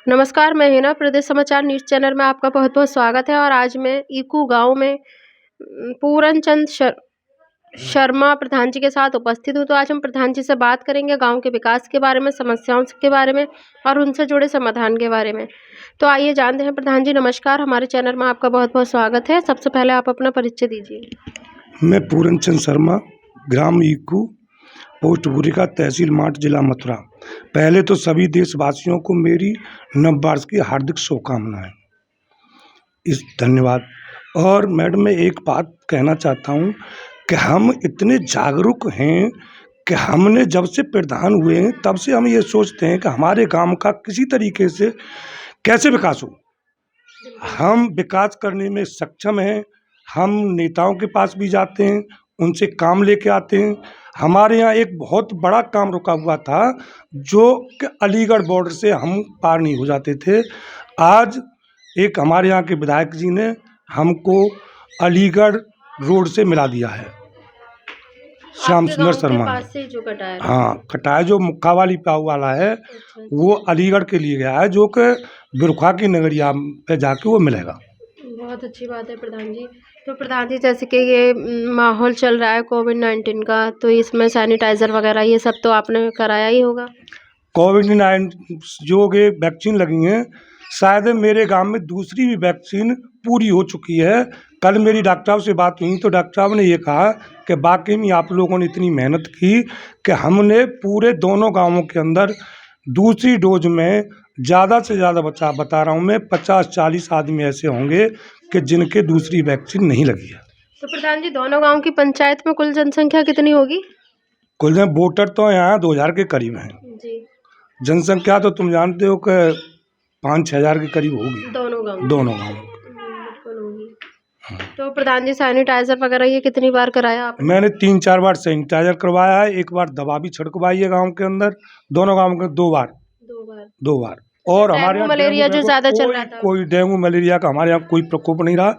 नमस्कार, मैं हिना प्रदेश समाचार न्यूज़ चैनल में आपका बहुत-बहुत स्वागत है और आज मैं ईकू गाँव में पूरन चंद शर्मा प्रधान जी के साथ उपस्थित हूँ। तो आज हम प्रधान जी से बात करेंगे गाँव के विकास के बारे में, समस्याओं के बारे में और उनसे जुड़े समाधान के बारे में। तो आइए जानते हैं। प्रधान जी नमस्कार, हमारे चैनल में आपका बहुत-बहुत स्वागत है। सबसे पहले आप अपना परिचय दीजिए। मैं पूरन चंद शर्मा, ग्राम ईकू, पोस्ट बुरिका, तहसील माट, जिला मथुरा। पहले तो सभी देशवासियों को मेरी नववर्ष की हार्दिक शुभकामनाएं। धन्यवाद। और मैडम, मैं एक बात कहना चाहता हूं कि हम इतने जागरूक हैं कि हमने जब से प्रधान हुए हैं तब से हम ये सोचते हैं कि हमारे गांव का किसी तरीके से कैसे विकास हो। हम विकास करने में सक्षम हैं। हम नेताओं के पास भी जाते हैं, उनसे काम लेके आते हैं। हमारे यहाँ एक बहुत बड़ा काम रुका हुआ था जो कि अलीगढ़ बॉर्डर से हम पार नहीं हो जाते थे। आज एक हमारे यहाँ के विधायक जी ने हमको अलीगढ़ रोड से मिला दिया है। श्याम सुंदर शर्मा हाँ, कटाया जो मुक्कावाली पाव वाला है वो अलीगढ़ के लिए गया है, जो कि बिरखा की नगरिया पे जाके वो मिलेगा। बहुत अच्छी बात है प्रधान जी। तो प्रधान जी जैसे कि ये माहौल चल रहा है कोविड-19 का, तो इसमें सैनिटाइज़र वगैरह ये सब तो आपने कराया ही होगा। कोविड-19 जो कि वैक्सीन लगी हैं, शायद मेरे गांव में दूसरी भी वैक्सीन पूरी हो चुकी है। कल मेरी डॉक्टर साहब से बात हुई तो डॉक्टर साहब ने ये कहा कि वाकई में आप लोगों ने इतनी मेहनत की कि हमने पूरे दोनों गांवों के अंदर दूसरी डोज में ज़्यादा से ज़्यादा बता रहा हूँ मैं 50-40 आदमी ऐसे होंगे कि जिनके दूसरी वैक्सीन नहीं लगी है। तो प्रधान जी दोनों गांव की पंचायत में कुल जनसंख्या कितनी होगी? कुल वोटर तो यहाँ 2000 के करीब हैं जी। जनसंख्या तो तुम जानते हो कि 5-6 हज़ार के करीब होगी दोनों गाँव। बिल्कुल होगी। तो प्रधान जी सैनिटाइजर वगैरह ये कितनी बार कराया आपने? मैंने 3-4 बार सैनिटाइजर करवाया है। एक बार दवा भी छिड़कवाई है गाँव के अंदर। दोनों गाँव के 2 बार। और हमारे यहाँ मलेरिया जो ज्यादा चल रहा था, कोई डेंगू मलेरिया का हमारे यहाँ कोई प्रकोप नहीं रहा,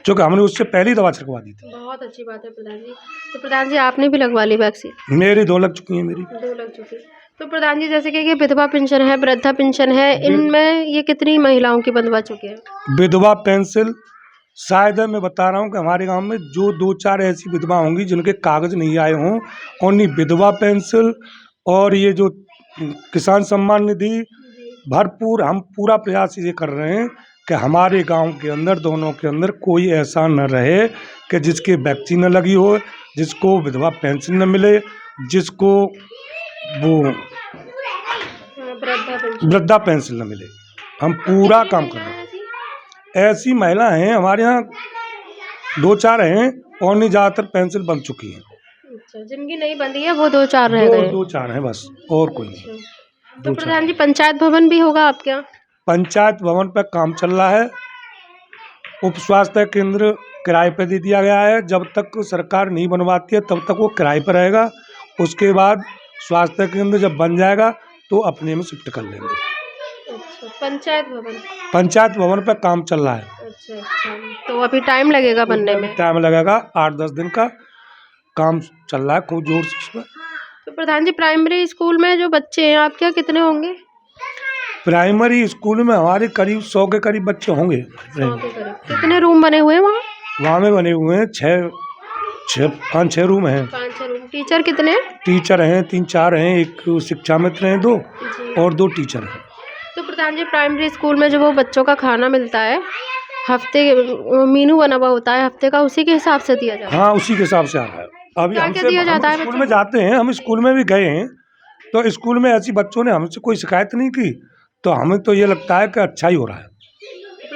क्योंकि हमने उससे पहले ही दवा छिड़कवा दी थी। बहुत अच्छी बात है प्रधान जी। तो प्रधान जी आपने भी लगवा ली वैक्सीन? मेरी 2 लग चुकी है। मेरी 2 लग चुकी। तो प्रधान जी जैसे कि ये विधवा पेंशन है, वृद्धा पेंशन है, इनमें ये कितनी महिलाओं की बंधवा चुके हैं? विधवा पेंशन शायद मैं बता रहा हूँ कि हमारे गांव में जो 2-4 ऐसी विधवा होंगी जिनके कागज नहीं आए हों, उन्हीं विधवा पेंशन और ये जो किसान सम्मान निधि भरपूर हम पूरा प्रयास ये कर रहे हैं कि हमारे गांव के अंदर दोनों के अंदर कोई ऐसा न रहे कि जिसके वैक्सीन न लगी हो, जिसको विधवा पेंशन न मिले, जिसको वो वृद्धा पेंशन न मिले। हम पूरा काम कर रहे हैं। ऐसी महिला हैं हमारे यहाँ 2-4 हैं और नहीं ज़्यादातर पेंशन बन चुकी हैं। अच्छा, जिनकी नहीं बंधी है वो 2-4 रह गए। 2-4 हैं बस, और कोई नहीं। तो प्रधान जी पंचायत भवन भी होगा आपके यहाँ? पंचायत भवन पर काम चल रहा है। उप स्वास्थ्य केंद्र किराए पर दे दिया गया है। जब तक सरकार नहीं बनवाती है तब तक वो किराए पर रहेगा। उसके बाद स्वास्थ्य केंद्र जब बन जाएगा तो अपने में शिफ्ट कर लेंगे। पंचायत भवन पर काम चल रहा है। अच्छा। तो अभी टाइम लगेगा बनने में? टाइम लगेगा, 8-10 दिन का काम चल रहा है खूब जोर से उसमें। तो प्रधान जी प्राइमरी स्कूल में जो बच्चे हैं आपके यहाँ कितने होंगे? प्राइमरी स्कूल में हमारे करीब 100 के करीब बच्चे होंगे। 100 के करीब। कितने रूम बने हुए हैं वहाँ? वहाँ में बने हुए हैं 5-6 रूम हैं। 5-6 रूम। टीचर कितने हैं? टीचर हैं 3-4 हैं। एक शिक्षा मित्र हैं 2 और 2 टीचर हैं। तो प्रधान जी प्राइमरी स्कूल में जो वो बच्चों का खाना मिलता है, हफ्ते मेनू बना हुआ होता है हफ्ते का, उसी के हिसाब से दिया जाता है? हाँ, उसी के हिसाब से आ रहा है। अभी हम स्कूल में जाते हैं, हम स्कूल में भी गए हैं तो स्कूल में ऐसी बच्चों ने हमसे कोई शिकायत नहीं की, तो हमें तो ये लगता है कि अच्छा ही हो रहा है।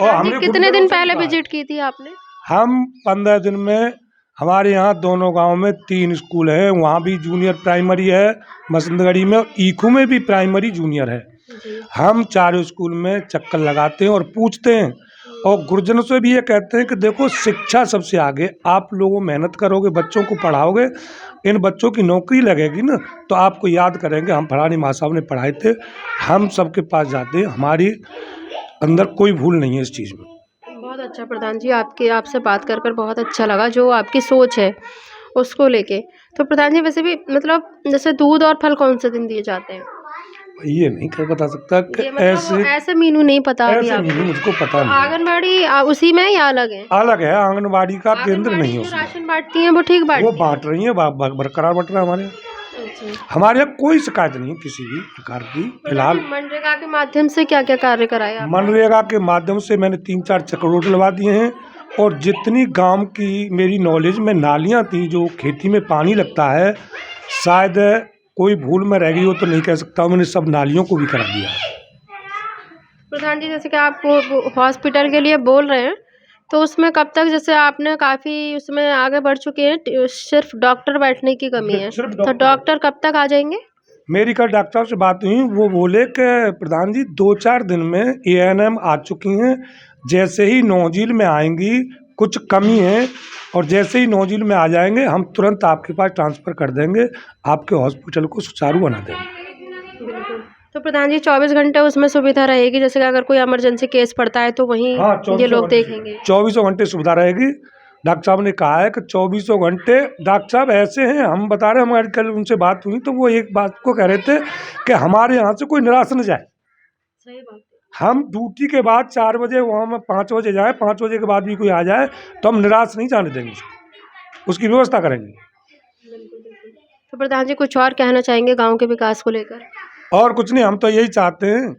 और हमने कितने दिन पहले विजिट की थी आपने? हम 15 दिन में हमारे यहाँ दोनों गांव में 3 स्कूल है। वहाँ भी जूनियर प्राइमरी है मसंदगढ़ी में, और ईखू में भी प्राइमरी जूनियर है। हम 4 स्कूल में चक्कर लगाते हैं और पूछते हैं, और गुरुजनों से भी ये कहते हैं कि देखो शिक्षा सबसे आगे, आप लोगों मेहनत करोगे, बच्चों को पढ़ाओगे, इन बच्चों की नौकरी लगेगी ना तो आपको याद करेंगे हम फलानी माँ साहब ने पढ़ाए थे। हम सबके पास जाते हैं, हमारी अंदर कोई भूल नहीं है इस चीज़ में। बहुत अच्छा प्रधान जी, आपसे बात कर बहुत अच्छा लगा, जो आपकी सोच है उसको लेके। तो प्रधान जी वैसे भी मतलब जैसे दूध और फल कौन से दिन दिए जाते हैं? ये नहीं कह बता सकता कि ये मतलब ऐसे मीनू नहीं पता अभी ऐसे आपको? नहीं, मुझको पता तो नहीं। आंगनबाड़ी उसी में या अलग है? अलग है, आंगनबाड़ी का केंद्र आंगनबाड़ी नहीं है जो उसमें। राशन बांटती हैं वो ठीक वो बांटती हैं? बांट रही है, बरकरार बट रहा है हमारे यहाँ। अच्छा। हमारे यहाँ कोई शिकायत नहीं है किसी भी प्रकार की फिलहाल। मनरेगा के माध्यम से क्या क्या कार्य कराए आपने? मनरेगा के माध्यम से मैंने 3-4 चक्र रोड डलवा दिए हैं, और जितनी गांव की मेरी नॉलेज में नालियां थी जो खेती में पानी लगता है, शायद कोई भूल में रह गई हो तो नहीं कह सकता हूँ, मैंने सब नालियों को भी करा दिया है। प्रधान जी, जैसे कि आप हॉस्पिटल के लिए बोल रहे हैं, तो उसमें कब तक, जैसे आपने काफ़ी उसमें आगे बढ़ चुके हैं, सिर्फ डॉक्टर बैठने की कमी है, सिर्फ तो डॉक्टर कब तक आ जाएंगे? मेरी कल डॉक्टर साहब से बात हुई, वो बोले कि प्रधान जी 2-4 दिन में ANM आ चुकी हैं, जैसे ही नौजील में आएंगी कुछ कमी है, और जैसे ही नौजील में आ जाएंगे हम तुरंत आपके पास ट्रांसफ़र कर देंगे, आपके हॉस्पिटल को सुचारू बना देंगे। बिल्कुल। तो प्रधान जी 24 घंटे उसमें सुविधा रहेगी, जैसे कि अगर कोई इमरजेंसी केस पड़ता है तो वहीं हाँ, ये लोग देखेंगे? 24 घंटे सुविधा रहेगी। डॉक्टर साहब ने कहा है कि 24 घंटे। डॉक्टर साहब ऐसे हैं, हम बता रहे हैं, हमारी कल उनसे बात हुई तो वो एक बात को कह रहे थे कि हमारे यहाँ से कोई निराश न जाए। सही बात है। हम ड्यूटी के बाद 4 बजे, वहाँ में 5 बजे जाए, 5 बजे के बाद भी कोई आ जाए तो हम निराश नहीं जाने देंगे उसको, उसकी व्यवस्था करेंगे। बिल्कुल, बिल्कुल। तो प्रधान जी कुछ और कहना चाहेंगे गाँव के विकास को लेकर? और कुछ नहीं, हम तो यही चाहते हैं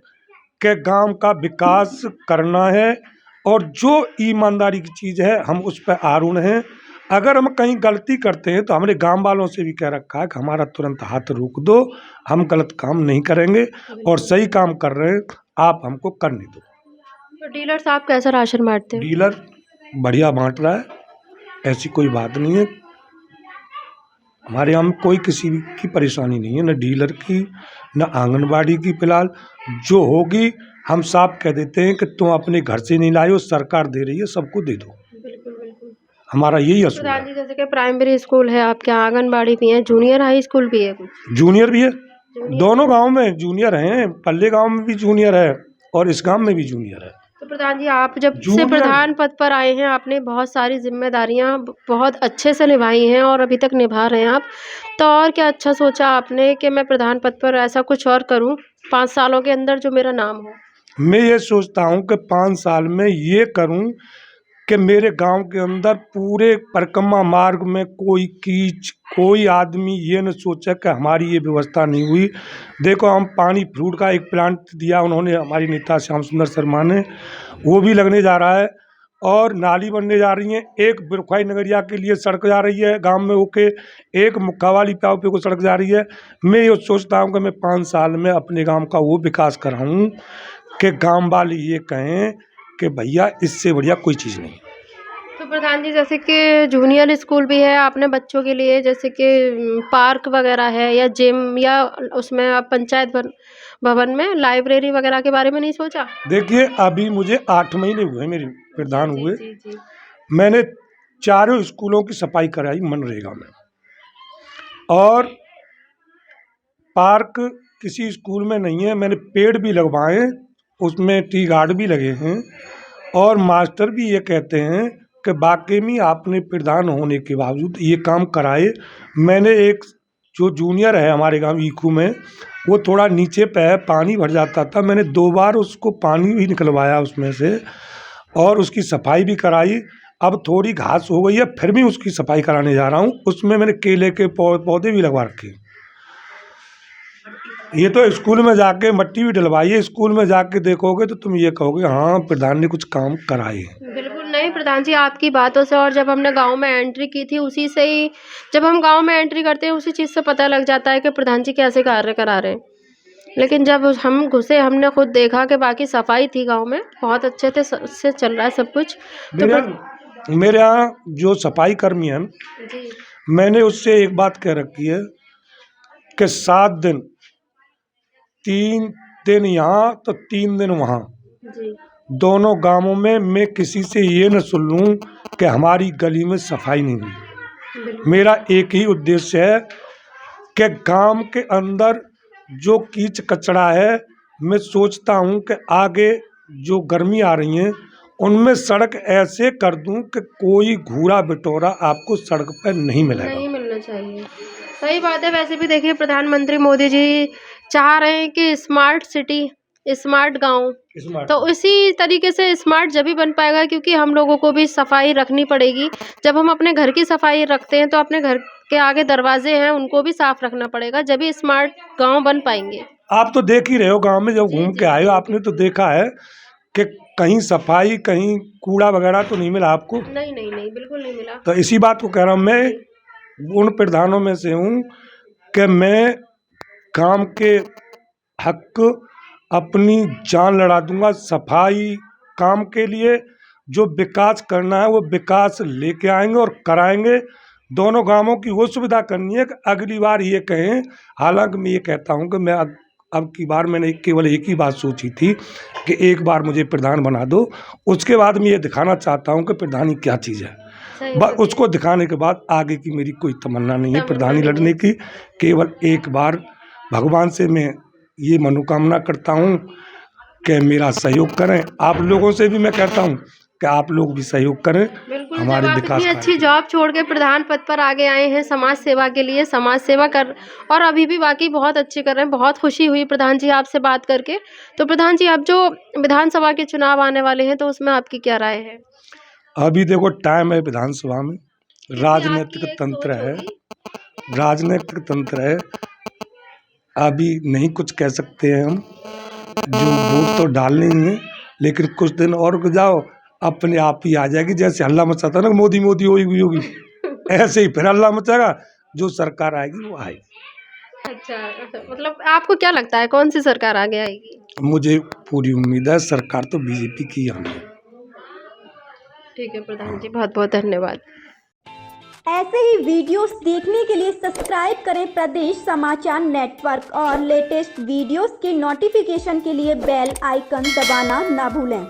कि गांव का विकास करना है, और जो ईमानदारी की चीज़ है हम उस पर आरूढ़ हैं। अगर हम कहीं गलती करते हैं तो हमने गांव वालों से भी कह रखा है कि हमारा तुरंत हाथ रोक दो, हम गलत काम नहीं करेंगे, और सही काम कर रहे हैं, आप हमको करने दो। तो डीलर साहब कैसा राशन बांटते हैं? डीलर बढ़िया बांट रहा है, ऐसी कोई बात नहीं है। हमारे यहाँ में कोई किसी की परेशानी नहीं है, न डीलर की न आंगनबाड़ी की। फिलहाल जो होगी हम साफ कह देते हैं कि तुम अपने घर से नहीं लाए हो, सरकार दे रही है, सबको दे दो। बिल्कुल, बिल्कुल। हमारा यही असूल प्रधान है। जी जैसे कि प्राइमरी स्कूल है आपके, आंगनबाड़ी भी है, जूनियर हाई स्कूल भी है कुछ? जूनियर भी है, दोनों गांव में जूनियर हैं। पल्ले गांव में भी जूनियर है और इस गांव में भी जूनियर है। तो प्रधान जी आप जब से प्रधान पद पर आए हैं, आपने बहुत सारी जिम्मेदारियां बहुत अच्छे से निभाई हैं और अभी तक निभा रहे हैं आप। तो और क्या अच्छा सोचा आपने कि मैं प्रधान पद पर ऐसा कुछ और करूं 5 सालों के अंदर जो मेरा नाम हो? मैं ये सोचता हूँ कि 5 साल में ये करूँ कि मेरे गांव के अंदर पूरे परिक्रमा मार्ग में कोई आदमी ये न सोचे कि हमारी ये व्यवस्था नहीं हुई। देखो, हम पानी फ्रूट का एक प्लांट दिया उन्होंने, हमारी नेता श्याम सुंदर शर्मा ने, वो भी लगने जा रहा है, और नाली बनने जा रही है। एक बिरखवाई नगरिया के लिए सड़क जा रही है गांव में होके, एक मुक्का वाली प्याव पे को सड़क जा रही है। मैं ये सोचता हूँ कि मैं 5 साल में अपने गांव का वो विकास कराऊँ कि गांव वाले ये कहें कि भैया इससे बढ़िया कोई चीज़ नहीं। तो प्रधान जी जैसे कि जूनियर स्कूल भी है आपने बच्चों के लिए, जैसे कि पार्क वगैरह है या जिम, या उसमें आप पंचायत भवन में लाइब्रेरी वगैरह के बारे में नहीं सोचा? देखिए, अभी मुझे 8 महीने हुए मेरे प्रधान हुए। जी, जी। मैंने 4 स्कूलों की सफाई कराई मनरेगा में, और पार्क किसी स्कूल में नहीं है। मैंने पेड़ भी लगवाए, उसमें टी गार्ड भी लगे हैं, और मास्टर भी ये कहते हैं कि वाकई में आपने प्रधान होने के बावजूद ये काम कराए। मैंने एक जो जूनियर है हमारे गांव ईखू में, वो थोड़ा नीचे पे है, पानी भर जाता था, मैंने 2 बार उसको पानी भी निकलवाया उसमें से, और उसकी सफाई भी कराई। अब थोड़ी घास हो गई है, फिर भी उसकी सफाई कराने जा रहा हूँ। उसमें मैंने केले के पौधे भी लगवा रखे। ये तो स्कूल में जाके मट्टी भी डलवाई है, स्कूल में जाके देखोगे तो तुम ये कहोगे हाँ प्रधान ने कुछ काम कराए। बिल्कुल नहीं प्रधान जी, आपकी बातों से और जब हमने गांव में एंट्री की थी उसी से ही, जब हम गांव में एंट्री करते हैं उसी चीज़ से पता लग जाता है कि प्रधान जी कैसे कार्य करा रहे हैं। लेकिन जब हम घुसे हमने खुद देखा कि बाकी सफाई थी गांव में, बहुत अच्छे से चल रहा है सब कुछ। तो मेरे यहाँ जो सफाई कर्मी हैं, जी मैंने उससे एक बात कह रखी है कि 7 दिन, 3 दिन यहाँ तो 3 दिन वहाँ, जी दोनों गांवों में मैं किसी से ये न सुन लूँ कि हमारी गली में सफाई नहीं हुई। मेरा एक ही उद्देश्य है कि गांव के अंदर जो कीच कचरा है, मैं सोचता हूँ कि आगे जो गर्मी आ रही हैं उनमें सड़क ऐसे कर दूं कि कोई घूरा बिटोरा आपको सड़क पर नहीं मिलेगा। नहीं मिलना चाहिए, सही बात है। वैसे भी देखिए प्रधानमंत्री मोदी जी चाह रहे हैं कि स्मार्ट सिटी, स्मार्ट गाँव, तो इसी तरीके से स्मार्ट जब भी बन पाएगा, क्योंकि हम लोगों को भी सफाई रखनी पड़ेगी। जब हम अपने घर की सफाई रखते हैं तो अपने घर के आगे दरवाजे हैं उनको भी साफ रखना पड़ेगा, जब भी स्मार्ट गांव बन पाएंगे। आप तो देख ही रहे हो, गांव में जब घूम के आए हो आपने तो देखा है कि कहीं सफाई, कहीं कूड़ा वगैरह तो नहीं मिला आपको? नहीं नहीं नहीं, बिल्कुल नहीं मिला। तो इसी बात को कह रहा हूँ, मैं उन प्रधानों में से हूँ कि मैं काम के हक अपनी जान लड़ा दूंगा। सफाई काम के लिए जो विकास करना है वो विकास लेके आएंगे और कराएंगे। दोनों गांवों की वो सुविधा करनी है कि अगली बार ये कहें। हालांकि मैं ये कहता हूं कि मैं अब की बार मैंने केवल एक ही बात सोची थी कि एक बार मुझे प्रधान बना दो, उसके बाद मैं ये दिखाना चाहता हूं कि प्रधानी क्या चीज़ है। बस उसको दिखाने के बाद आगे की मेरी कोई तमन्ना नहीं है प्रधानी लड़ने की। केवल एक बार भगवान से मैं ये मनोकामना करता हूँ कि मेरा सहयोग करें। आप लोगों से भी मैं कहता हूँ कि आप लोग भी सहयोग करें हमारे विकास। इतनी अच्छी जॉब छोड़ के प्रधान पद पर आगे आए हैं समाज सेवा के लिए, समाज सेवा कर, और अभी भी वाकई बहुत अच्छी कर रहे हैं। बहुत खुशी हुई प्रधान जी आपसे बात करके। तो प्रधान जी, अब जो विधानसभा के चुनाव आने वाले हैं तो उसमें आपकी क्या राय है? अभी देखो टाइम है विधानसभा में, राजनीतिक तंत्र है, राजनीतिक तंत्र है, अभी नहीं कुछ कह सकते हैं हम। जो वोट तो डालने ही है, लेकिन कुछ दिन और जाओ अपने आप ही आ जाएगी। जैसे हल्ला मचाता ना मोदी मोदी होगी ऐसे ही फिर हल्ला मचेगा। जो सरकार आएगी वो आएगी। अच्छा, मतलब आपको क्या लगता है कौन सी सरकार आगे आएगी? मुझे पूरी उम्मीद है सरकार तो बीजेपी की आनी है। ठीक है प्रधान जी, बहुत बहुत धन्यवाद। ऐसे ही वीडियोस देखने के लिए सब्सक्राइब करें प्रदेश समाचार नेटवर्क और लेटेस्ट वीडियोस के नोटिफिकेशन के लिए बेल आइकन दबाना ना भूलें।